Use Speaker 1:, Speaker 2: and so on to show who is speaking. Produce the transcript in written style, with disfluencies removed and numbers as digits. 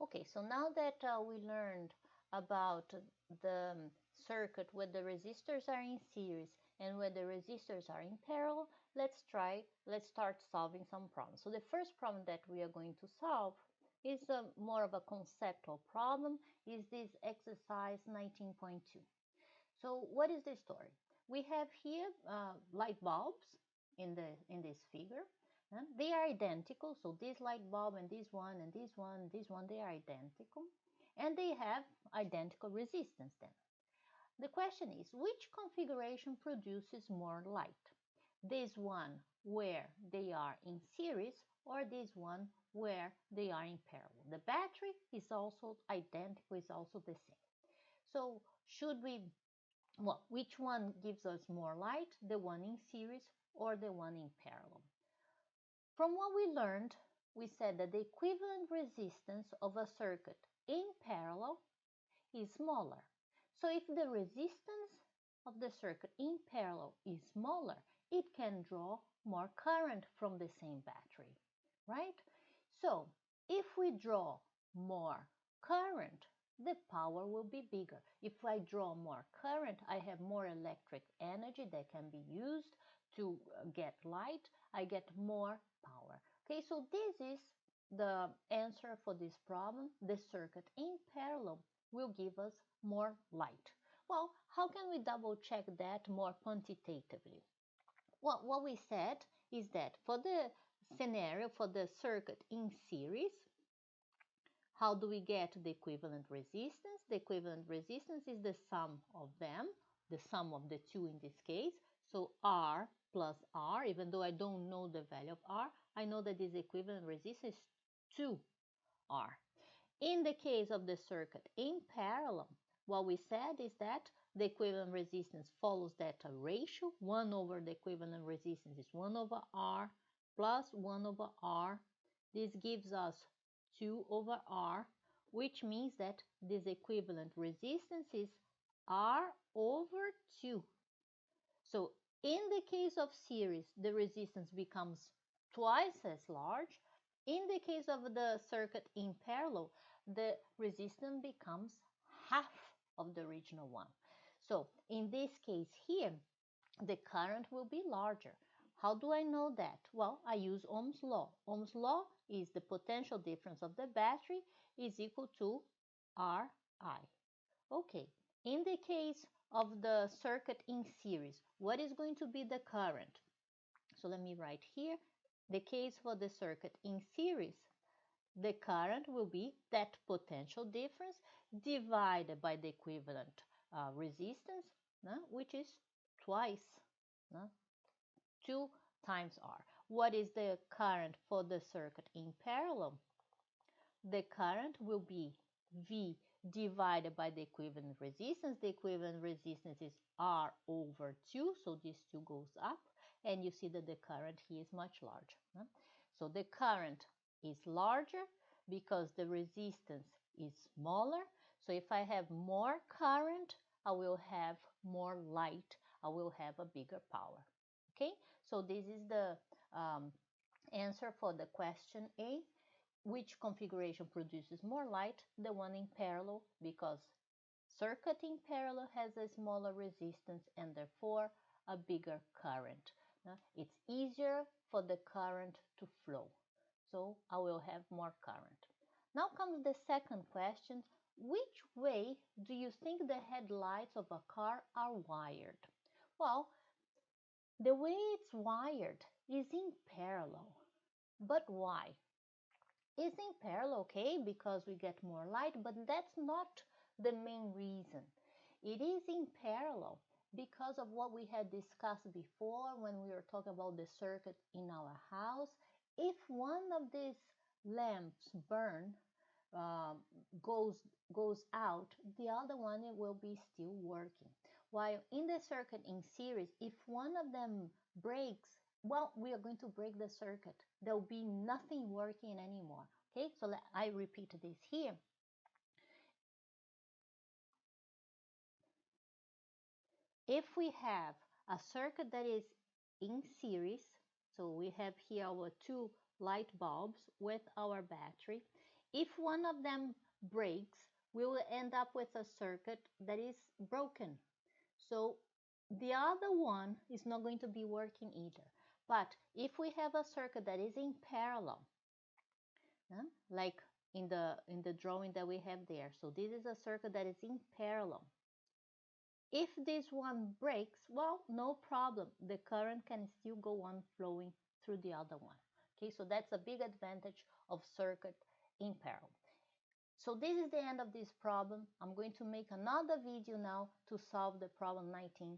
Speaker 1: Okay, so now that we learned about the circuit where the resistors are in series and where the resistors are in parallel, let's start solving some problems. So the first problem that we are going to solve is more of a conceptual problem, is this exercise 19.2. So what is the story? We have here light bulbs in this figure. They are identical, so this light bulb and this one and this one and this one, they are identical, and they have identical resistance then. The question is, which configuration produces more light? This one where they are in series or this one where they are in parallel? The battery is also identical, is also the same. So should we well, which one gives us more light, the one in series or the one in parallel? From what we learned, we said that the equivalent resistance of a circuit in parallel is smaller. So if the resistance of the circuit in parallel is smaller, it can draw more current from the same battery, right? So if we draw more current, the power will be bigger. If I draw more current, I have more electric energy that can be used to get light. I get more power. Okay, so this is the answer for this problem. The circuit in parallel will give us more light. Well, how can we double check that more quantitatively? Well, what we said is that for the scenario, for the circuit in series, how do we get the equivalent resistance? The equivalent resistance is the sum of them, the sum of the two in this case. So R plus R, even though I don't know the value of R, I know that this equivalent resistance is 2R. In the case of the circuit in parallel, what we said is that the equivalent resistance follows that ratio. 1 over the equivalent resistance is 1 over R plus 1 over R. This gives us 2 over R, which means that this equivalent resistance is R over 2. So in the case of series, the resistance becomes twice as large. In the case of the circuit in parallel, the resistance becomes half of the original one. So in this case here, the current will be larger. How do I know that? Well, I use Ohm's law. Ohm's law is the potential difference of the battery is equal to Ri. Okay, in the case of the circuit in series, what is going to be the current? So let me write here, the case for the circuit in series, the current will be that potential difference divided by the equivalent resistance, which is twice, 2 times R. What is the current for the circuit in parallel? The current will be V divided by the equivalent resistance. The equivalent resistance is R over 2, so this 2 goes up, and you see that the current here is much larger. So the current is larger because the resistance is smaller. So if I have more current, I will have more light. I will have a bigger power. Okay, so this is the answer for the question A. Which configuration produces more light? The one in parallel, because circuit in parallel has a smaller resistance and therefore a bigger current. It's easier for the current to flow, so I will have more current. Now comes the second question. Which way do you think the headlights of a car are wired? Well, the way it's wired is in parallel. But why? It's in parallel, okay, because we get more light, but that's not the main reason. It is in parallel because of what we had discussed before when we were talking about the circuit in our house. If one of these lamps burn, um, goes out, the other one it will be still working. While in the circuit in series, if one of them breaks, well, we are going to break the circuit. There will be nothing working anymore. Okay, so I repeat this here. If we have a circuit that is in series, so we have here our two light bulbs with our battery. If one of them breaks, we will end up with a circuit that is broken. So the other one is not going to be working either. But if we have a circuit that is in parallel, like in the drawing that we have there, so this is a circuit that is in parallel. If this one breaks, well, no problem. The current can still go on flowing through the other one. Okay, so that's a big advantage of circuit in parallel. So this is the end of this problem. I'm going to make another video now to solve the problem 19.3.